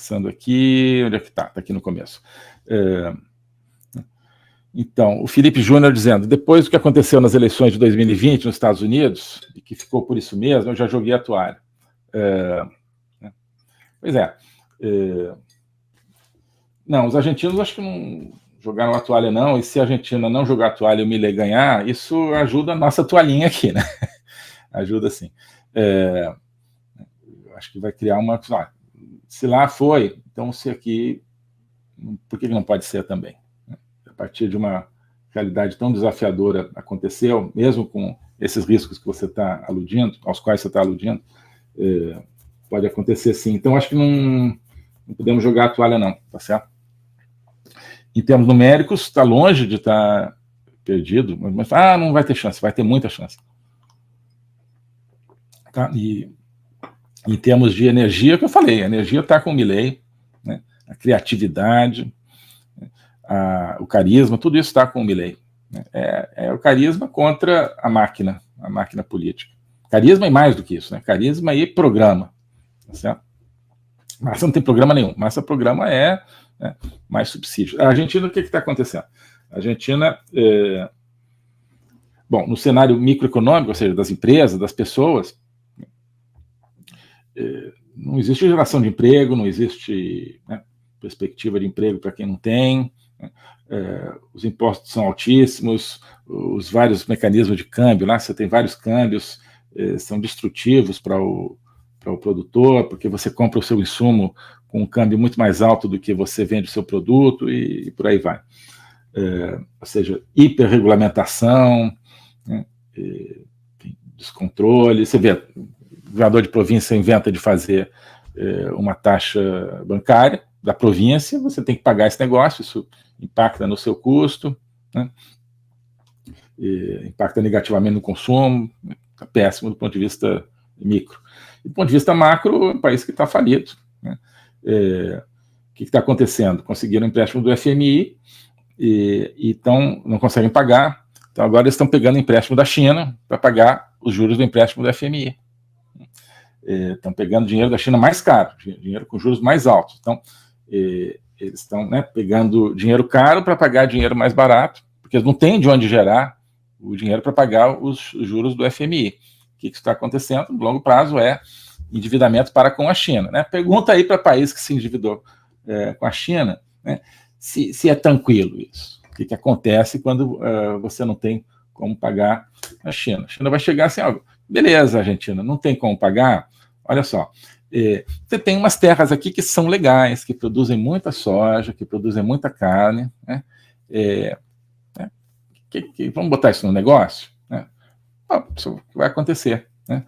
Começando aqui, onde é que está? Está aqui no começo. Então, o Felipe Júnior dizendo, depois do que aconteceu nas eleições de 2020 nos Estados Unidos, e que ficou por isso mesmo, eu já joguei a toalha. Pois é. Não, os argentinos acho que não jogaram a toalha, não, e se a Argentina não jogar a toalha e o Milei ganhar, isso ajuda a nossa toalhinha aqui, né? Ajuda sim. Acho que vai criar uma... Se lá foi, então se aqui, por que não pode ser também? A partir de uma realidade tão desafiadora aconteceu, mesmo com esses riscos que você está aludindo, aos quais você está aludindo, pode acontecer sim. Então, acho que não podemos jogar a toalha, não, tá certo? Em termos numéricos, está longe de estar perdido, mas não vai ter chance, vai ter muita chance. Tá? E em termos de energia, que eu falei, a energia está com o Milei, né? A criatividade, o carisma, tudo isso está com o Milei. É o carisma contra a máquina política. Carisma e mais do que isso, né? Carisma e programa. Tá certo? Massa não tem programa nenhum. Massa programa mais subsídio. A Argentina, o que está acontecendo? A Argentina, bom, no cenário microeconômico, ou seja, das empresas, das pessoas, não existe geração de emprego, não existe perspectiva de emprego para quem não tem, os impostos são altíssimos, os vários mecanismos de câmbio, lá você tem vários câmbios, são destrutivos para o produtor, porque você compra o seu insumo com um câmbio muito mais alto do que você vende o seu produto e por aí vai. Ou seja, hiperregulamentação, descontrole. Você vê, o governador de província inventa de fazer uma taxa bancária da província, você tem que pagar esse negócio, isso impacta no seu custo, né? Impacta negativamente no consumo, está péssimo do ponto de vista micro. E do ponto de vista macro, é um país que está falido, né? O que está acontecendo? Conseguiram empréstimo do FMI e não conseguem pagar, então agora eles estão pegando empréstimo da China para pagar os juros do empréstimo do FMI. Estão pegando dinheiro da China mais caro, dinheiro com juros mais altos. Então, eles estão pegando dinheiro caro para pagar dinheiro mais barato, porque eles não têm de onde gerar o dinheiro para pagar os juros do FMI. O que está acontecendo no longo prazo é endividamento para com a China, né? Pergunta aí para país que se endividou com a China, né, se é tranquilo isso. O que acontece quando você não tem como pagar a China? A China vai chegar assim, beleza, Argentina, não tem como pagar, olha só, você tem umas terras aqui que são legais, que produzem muita soja, que produzem muita carne, né? Vamos botar isso no negócio? Né? Isso vai acontecer, né?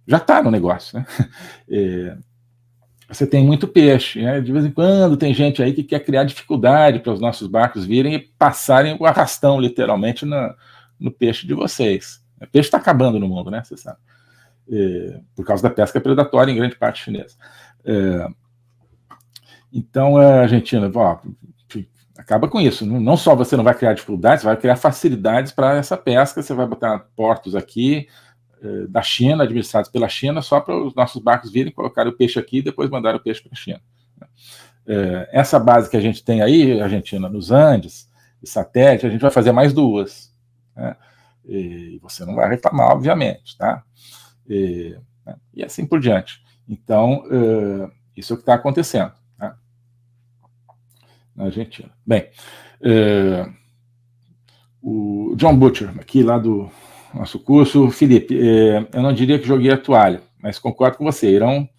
Já está no negócio, né? Você tem muito peixe, né? De vez em quando tem gente aí que quer criar dificuldade para os nossos barcos virem e passarem o arrastão, literalmente, no peixe de vocês. O peixe está acabando no mundo, né? Você sabe. Por causa da pesca predatória em grande parte chinesa. Então, a Argentina, acaba com isso. Não só você não vai criar dificuldades, você vai criar facilidades para essa pesca, você vai botar portos aqui da China, administrados pela China, só para os nossos barcos virem, colocar o peixe aqui e depois mandar o peixe para a China. Essa base que a gente tem aí, Argentina, nos Andes, de satélite, a gente vai fazer mais duas, né? E você não vai reclamar, obviamente, tá? E assim por diante. Então, isso é o que está acontecendo, tá? Na Argentina. Bem, o John Butcher, aqui lá do nosso curso, Felipe, eu não diria que joguei a toalha, mas concordo com você, irão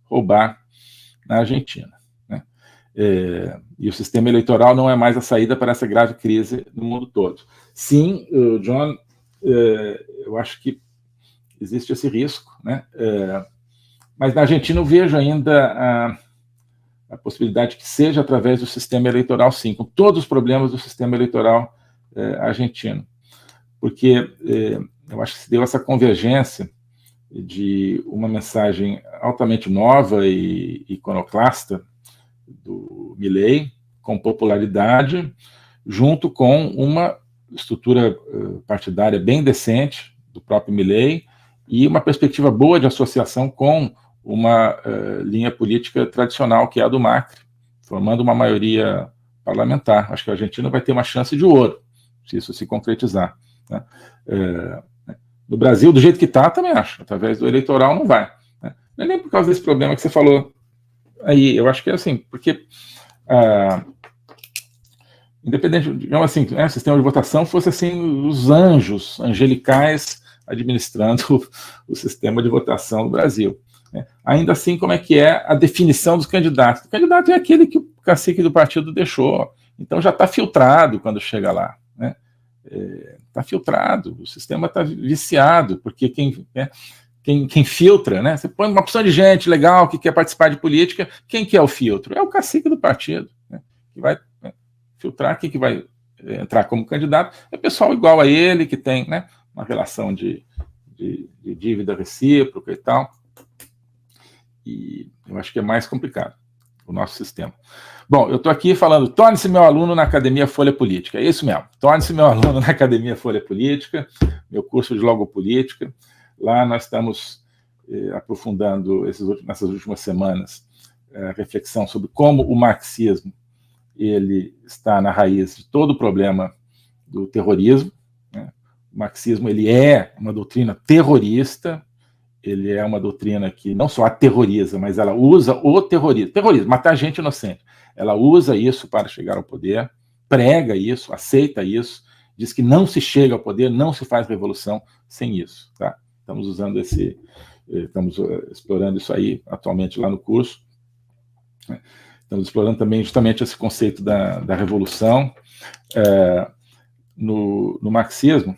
roubar na Argentina, né? E o sistema eleitoral não é mais a saída para essa grave crise no mundo todo. Sim, John, eu acho que existe esse risco, né? Mas na Argentina eu vejo ainda a possibilidade que seja através do sistema eleitoral, sim, com todos os problemas do sistema eleitoral argentino. Porque eu acho que se deu essa convergência de uma mensagem altamente nova e iconoclasta do Milei, com popularidade, junto com uma estrutura partidária bem decente do próprio Milei e uma perspectiva boa de associação com uma linha política tradicional, que é a do Macri, formando uma maioria parlamentar. Acho que a Argentina vai ter uma chance de ouro, se isso se concretizar, né? No Brasil, do jeito que está, também acho. Através do eleitoral não vai, né? Não é nem por causa desse problema que você falou aí. Eu acho que é assim, porque independente, digamos assim, o sistema de votação fosse assim, os anjos angelicais administrando o sistema de votação do Brasil. Ainda assim, como é que é a definição dos candidatos? O candidato é aquele que o cacique do partido deixou, então já está filtrado quando chega lá, né? Está filtrado, o sistema está viciado, porque quem filtra, né? Você põe uma opção de gente legal que quer participar de política, quem que é o filtro? É o cacique do partido, né? Que vai filtrar, quem que vai entrar como candidato é pessoal igual a ele, que tem, né, uma relação de dívida recíproca e tal. E eu acho que é mais complicado o nosso sistema. Bom, eu estou aqui falando, torne-se meu aluno na Academia Folha Política. É isso mesmo, torne-se meu aluno na Academia Folha Política, meu curso de Logopolítica. Lá nós estamos aprofundando nessas últimas semanas a reflexão sobre como o marxismo ele está na raiz de todo o problema do terrorismo, né? O marxismo ele é uma doutrina terrorista, ele é uma doutrina que não só aterroriza, mas ela usa o terrorismo, matar gente inocente. Ela usa isso para chegar ao poder, prega isso, aceita isso, diz que não se chega ao poder, não se faz revolução sem isso, tá? Estamos explorando isso aí atualmente lá no curso. Estamos explorando também justamente esse conceito da revolução. No marxismo,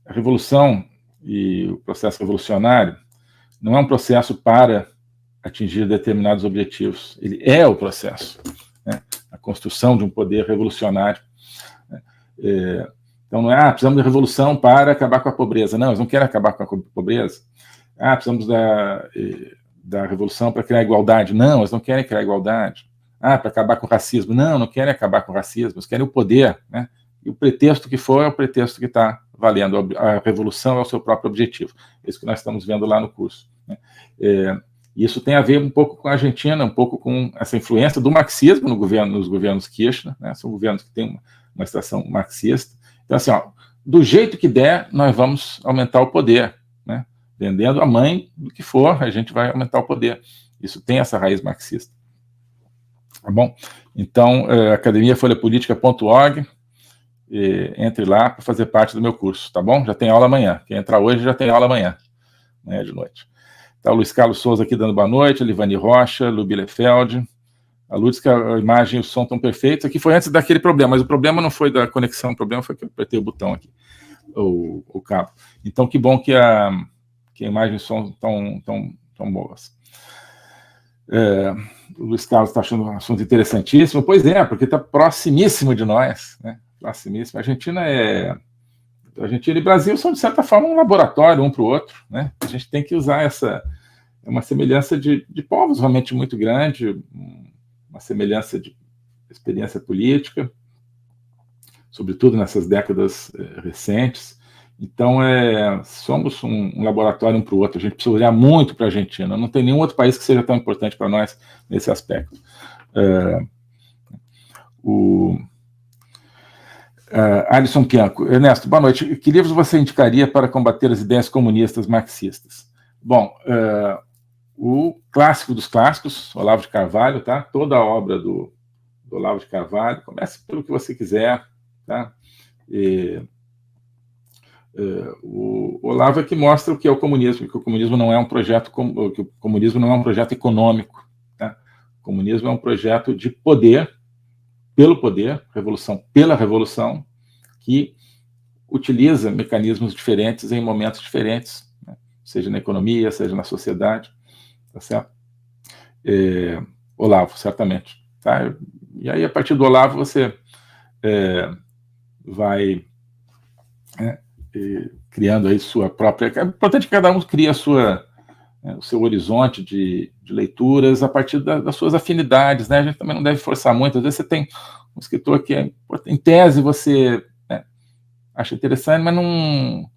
a revolução e o processo revolucionário não é um processo para atingir determinados objetivos, ele é o processo, né? A construção de um poder revolucionário. Então não é, precisamos de revolução para acabar com a pobreza. Não, eles não querem acabar com a pobreza. Precisamos da revolução para criar igualdade. Não, eles não querem criar igualdade. Para acabar com o racismo. Não, não querem acabar com o racismo, eles querem o poder, né? E o pretexto que for é o pretexto que está valendo. A revolução é o seu próprio objetivo. É isso que nós estamos vendo lá no curso, né? Isso tem a ver um pouco com a Argentina, um pouco com essa influência do marxismo nos governos Kirchner, né? São governos que têm uma estação marxista. Então, assim, do jeito que der, nós vamos aumentar o poder, né? Vendendo a mãe do que for, a gente vai aumentar o poder. Isso tem essa raiz marxista. Tá bom? Então, academiafolhapolitica.org, entre lá para fazer parte do meu curso, tá bom? Já tem aula amanhã. Quem entrar hoje já tem aula amanhã de noite. Tá o Luiz Carlos Souza aqui dando boa noite, a Livani Rocha, Lu Bielefeld, a Lutz, que a imagem e o som estão perfeitos. Aqui foi antes daquele problema, mas o problema não foi da conexão, o problema foi que eu apertei o botão aqui, o cabo. Então, que bom que a imagem e o som estão boas. O Luiz Carlos está achando um assunto interessantíssimo. Pois é, porque está proximíssimo de nós, né? Proximíssimo. A Argentina e Brasil são, de certa forma, um laboratório um para o outro, né? A gente tem que usar uma semelhança de povos realmente muito grande, uma semelhança de experiência política, sobretudo nessas décadas recentes. Então, somos um laboratório um para o outro. A gente precisa olhar muito para a Argentina. Não tem nenhum outro país que seja tão importante para nós nesse aspecto. Alisson Bianco. Ernesto, boa noite. Que livros você indicaria para combater as ideias comunistas marxistas? Bom, o clássico dos clássicos, Olavo de Carvalho, tá? Toda a obra do Olavo de Carvalho. Comece pelo que você quiser, tá? O Olavo é que mostra o que é o comunismo, que o comunismo não é um projeto, que o comunismo não é um projeto econômico, tá? O comunismo é um projeto de poder, pelo poder, revolução pela revolução, que utiliza mecanismos diferentes em momentos diferentes, né? Seja na economia, seja na sociedade, tá certo? Olavo, certamente, tá? E aí, a partir do Olavo, você vai criando aí sua própria... É importante que cada um crie o seu horizonte de leituras a partir das suas afinidades, né? A gente também não deve forçar muito. Às vezes você tem um escritor que, em tese, você acha interessante, mas não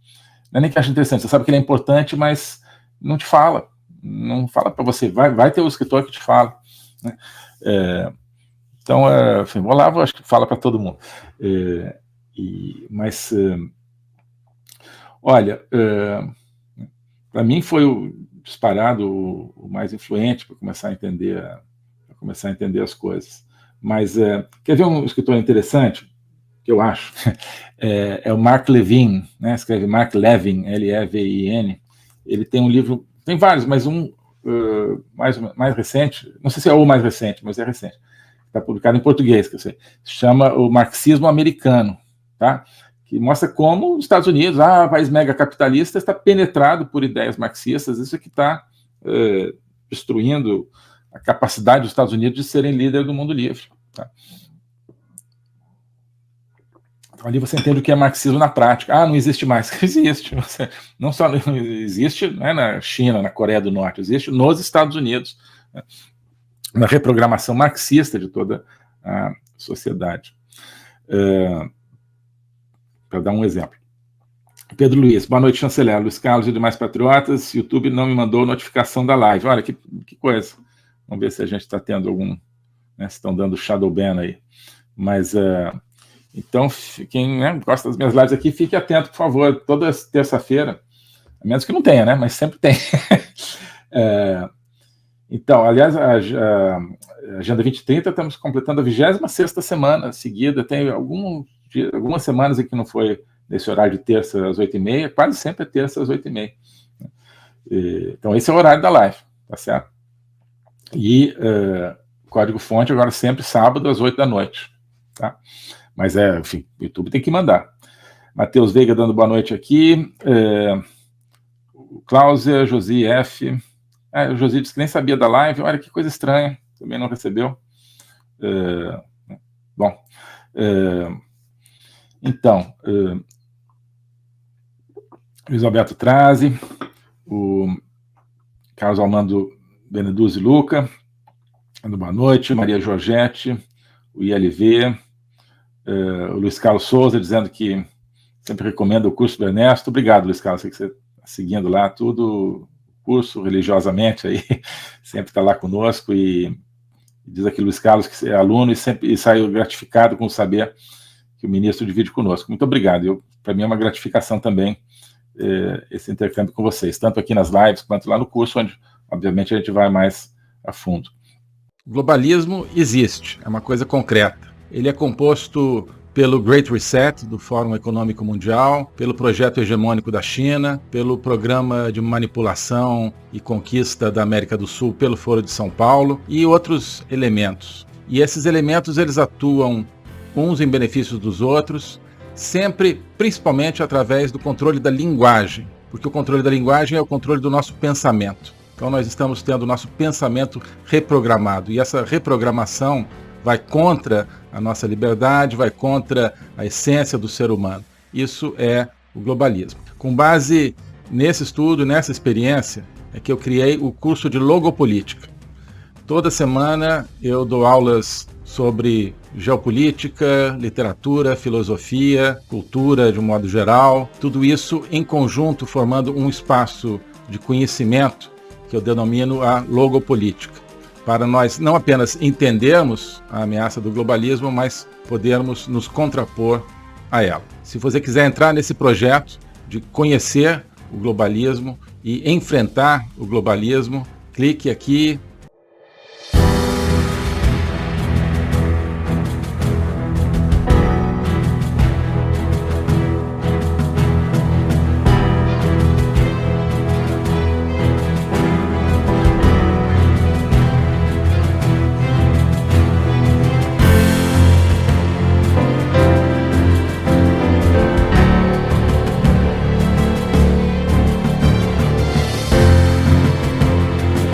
é nem que acha interessante. Você sabe que ele é importante, mas não te fala. não fala para você, vai ter o escritor que te fala, né? Então, enfim, o Olavo acho que fala para todo mundo. Mas, olha, para mim foi o disparado o mais influente para começar a entender as coisas. Mas quer ver um escritor interessante, que eu acho? É o Mark Levin, né? Escreve Mark Levin, Levin. Ele tem um livro, tem vários, mas um mais recente, não sei se é o mais recente, mas é recente, está publicado em português, que eu sei, se chama O Marxismo Americano, tá? Que mostra como os Estados Unidos, país mega capitalista, está penetrado por ideias marxistas, isso que está destruindo a capacidade dos Estados Unidos de serem líder do mundo livre. Tá? Então, ali você entende o que é marxismo na prática. Não existe mais. Existe. Não só não existe, né, na China, na Coreia do Norte, existe nos Estados Unidos, né, na reprogramação marxista de toda a sociedade. Para dar um exemplo. Pedro Luiz, boa noite, chanceler. Luiz Carlos e demais patriotas. YouTube não me mandou notificação da live. Olha, que coisa. Vamos ver se a gente está tendo algum... Né, se estão dando shadow ban aí. Mas... então, quem gosta das minhas lives aqui, fique atento, por favor, toda terça-feira, a menos que não tenha, né? Mas sempre tem. Então, aliás, a Agenda 2030, estamos completando a 26ª semana seguida, tem algumas semanas aqui que não foi nesse horário de terça às 8h30, quase sempre é terça às 8h30. Então, esse é o horário da live, tá certo? E código-fonte agora sempre sábado às 8 da noite, tá? Mas enfim, o YouTube tem que mandar. Matheus Veiga dando boa noite aqui. Cláudia, Josi F. O Josi disse que nem sabia da live. Olha que coisa estranha. Também não recebeu. Bom. Então, Luiz Alberto Trazi, o Carlos Armando Beneduzzi Luca, dando boa noite. Maria Georgette, o ILV. O Luiz Carlos Souza dizendo que sempre recomenda o curso do Ernesto. Obrigado, Luiz Carlos, sei que você está seguindo lá tudo, curso religiosamente aí, sempre está lá conosco e diz aqui Luiz Carlos que é aluno e saiu gratificado com saber que o ministro divide conosco. Muito obrigado. Para mim é uma gratificação também esse intercâmbio com vocês, tanto aqui nas lives quanto lá no curso, onde obviamente a gente vai mais a fundo. O globalismo existe, é uma coisa concreta. Ele é composto pelo Great Reset, do Fórum Econômico Mundial, pelo projeto hegemônico da China, pelo programa de manipulação e conquista da América do Sul pelo Foro de São Paulo e outros elementos. E esses elementos eles atuam uns em benefício dos outros, sempre, principalmente através do controle da linguagem, porque o controle da linguagem é o controle do nosso pensamento. Então nós estamos tendo o nosso pensamento reprogramado e essa reprogramação vai contra a nossa liberdade, vai contra a essência do ser humano. Isso é o globalismo. Com base nesse estudo, nessa experiência, é que eu criei o curso de Logopolítica. Toda semana eu dou aulas sobre geopolítica, literatura, filosofia, cultura de um modo geral, tudo isso em conjunto formando um espaço de conhecimento que eu denomino a logopolítica, para nós não apenas entendermos a ameaça do globalismo, mas podermos nos contrapor a ela. Se você quiser entrar nesse projeto de conhecer o globalismo e enfrentar o globalismo, clique aqui